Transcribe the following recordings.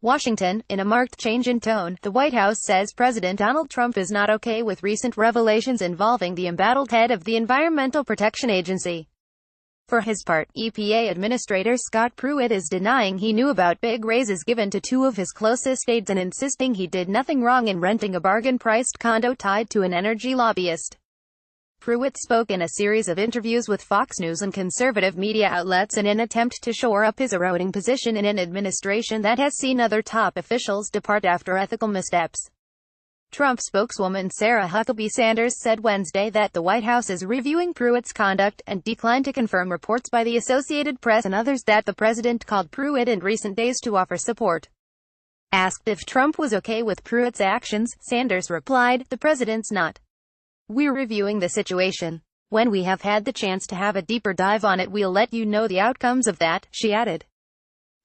Washington. In a marked change in tone, the White House says President Donald Trump is not okay with recent revelations involving the embattled head of the Environmental Protection Agency. For his part, EPA Administrator Scott Pruitt is denying he knew about big raises given to two of his closest aides and insisting he did nothing wrong in renting a bargain-priced condo tied to an energy lobbyist. Pruitt spoke in a series of interviews with Fox News and conservative media outlets in an attempt to shore up his eroding position in an administration that has seen other top officials depart after ethical missteps. Trump spokeswoman Sarah Huckabee Sanders said Wednesday that the White House is reviewing Pruitt's conduct, and declined to confirm reports by the Associated Press and others that the president called Pruitt in recent days to offer support. Asked if Trump was okay with Pruitt's actions, Sanders replied, "The president's not. We're reviewing the situation. When we have had the chance to have a deeper dive on it, we'll let you know the outcomes of that," she added.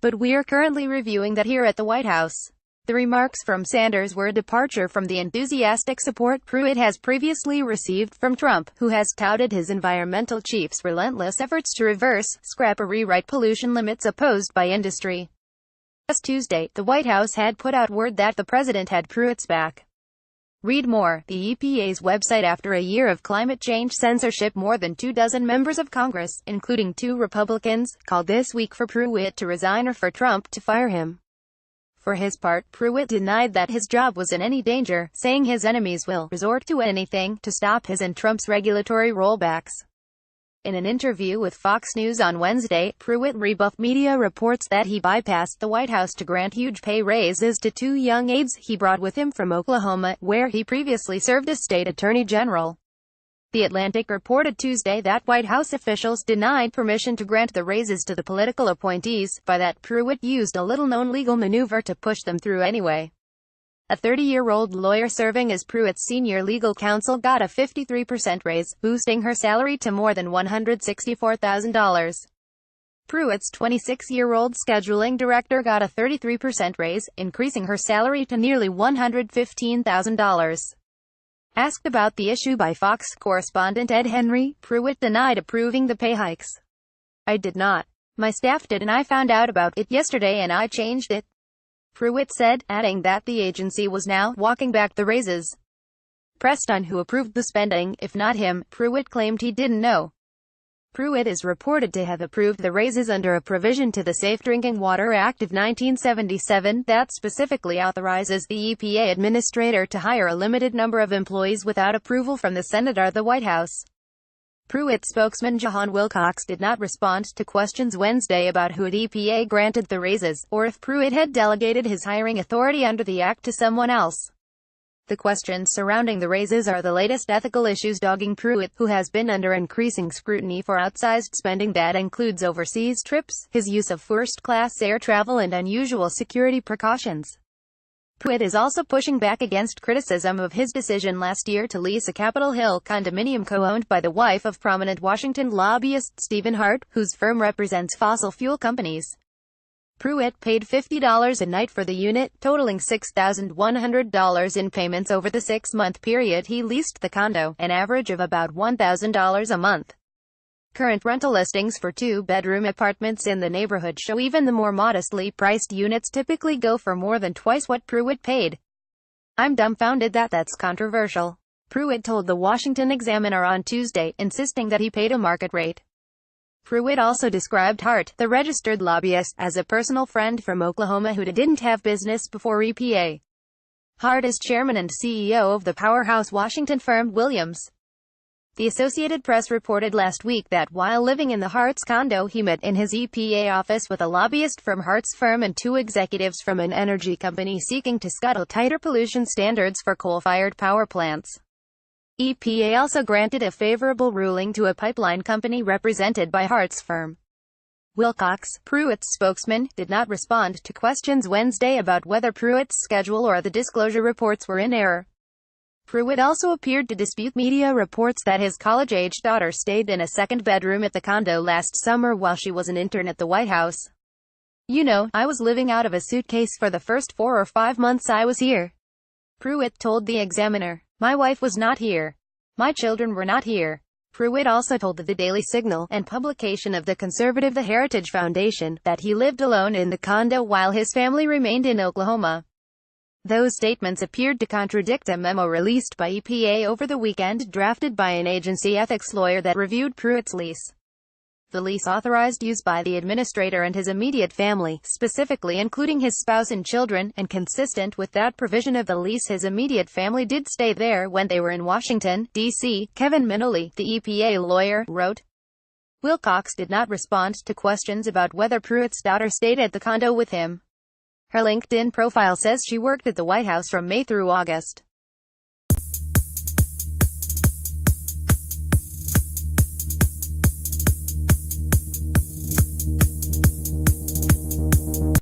"But we're currently reviewing that here at the White House." The remarks from Sanders were a departure from the enthusiastic support Pruitt has previously received from Trump, who has touted his environmental chief's relentless efforts to reverse, scrap or rewrite pollution limits opposed by industry. Last Tuesday, the White House had put out word that the president had Pruitt's back. Read more. The EPA's website. After a year of climate change censorship, more than 24 members of Congress, including 2 Republicans, called this week for Pruitt to resign or for Trump to fire him. For his part, Pruitt denied that his job was in any danger, saying his enemies will resort to anything to stop his and Trump's regulatory rollbacks. In an interview with Fox News on Wednesday, Pruitt rebuffed media reports that he bypassed the White House to grant huge pay raises to 2 young aides he brought with him from Oklahoma, where he previously served as state attorney general. The Atlantic reported Tuesday that White House officials denied permission to grant the raises to the political appointees, but that Pruitt used a little-known legal maneuver to push them through anyway. A 30-year-old lawyer serving as Pruitt's senior legal counsel got a 53% raise, boosting her salary to more than $164,000. Pruitt's 26-year-old scheduling director got a 33% raise, increasing her salary to nearly $115,000. Asked about the issue by Fox correspondent Ed Henry, Pruitt denied approving the pay hikes. "I did not. My staff did, and I found out about it yesterday and I changed it," Pruitt said, adding that the agency was now walking back the raises. Pressed on who approved the spending, if not him, Pruitt claimed he didn't know. Pruitt is reported to have approved the raises under a provision to the Safe Drinking Water Act of 1977 that specifically authorizes the EPA administrator to hire a limited number of employees without approval from the Senate or the White House. Pruitt spokesman John Wilcox did not respond to questions Wednesday about who at EPA granted the raises, or if Pruitt had delegated his hiring authority under the act to someone else. The questions surrounding the raises are the latest ethical issues dogging Pruitt, who has been under increasing scrutiny for outsized spending that includes overseas trips, his use of first-class air travel and unusual security precautions. Pruitt is also pushing back against criticism of his decision last year to lease a Capitol Hill condominium co-owned by the wife of prominent Washington lobbyist Stephen Hart, whose firm represents fossil fuel companies. Pruitt paid $50 a night for the unit, totaling $6,100 in payments over the 6-month period he leased the condo, an average of about $1,000 a month. Current rental listings for 2-bedroom apartments in the neighborhood show even the more modestly priced units typically go for more than twice what Pruitt paid. "I'm dumbfounded that that's controversial," Pruitt told the Washington Examiner on Tuesday, insisting that he paid a market rate. Pruitt also described Hart, the registered lobbyist, as a personal friend from Oklahoma who didn't have business before EPA. Hart is chairman and CEO of the powerhouse Washington firm Williams. The Associated Press reported last week that while living in the Hart's condo, he met in his EPA office with a lobbyist from Hart's firm and 2 executives from an energy company seeking to scuttle tighter pollution standards for coal-fired power plants. EPA also granted a favorable ruling to a pipeline company represented by Hart's firm. Wilcox, Pruitt's spokesman, did not respond to questions Wednesday about whether Pruitt's schedule or the disclosure reports were in error. Pruitt also appeared to dispute media reports that his college-age daughter stayed in a second bedroom at the condo last summer while she was an intern at the White House. "You know, I was living out of a suitcase for the first 4 or 5 months I was here," Pruitt told the Examiner. "My wife was not here. My children were not here. Pruitt also told the Daily Signal, and publication of the conservative The Heritage Foundation, that he lived alone in the condo while his family remained in Oklahoma. Those statements appeared to contradict a memo released by EPA over the weekend, drafted by an agency ethics lawyer that reviewed Pruitt's lease. The lease authorized use by the administrator and his immediate family, specifically including his spouse and children, and consistent with that provision of the lease, his immediate family did stay there when they were in Washington, D.C., Kevin Minnelly, the EPA lawyer, wrote. Wilcox did not respond to questions about whether Pruitt's daughter stayed at the condo with him. Her LinkedIn profile says she worked at the White House from May through August.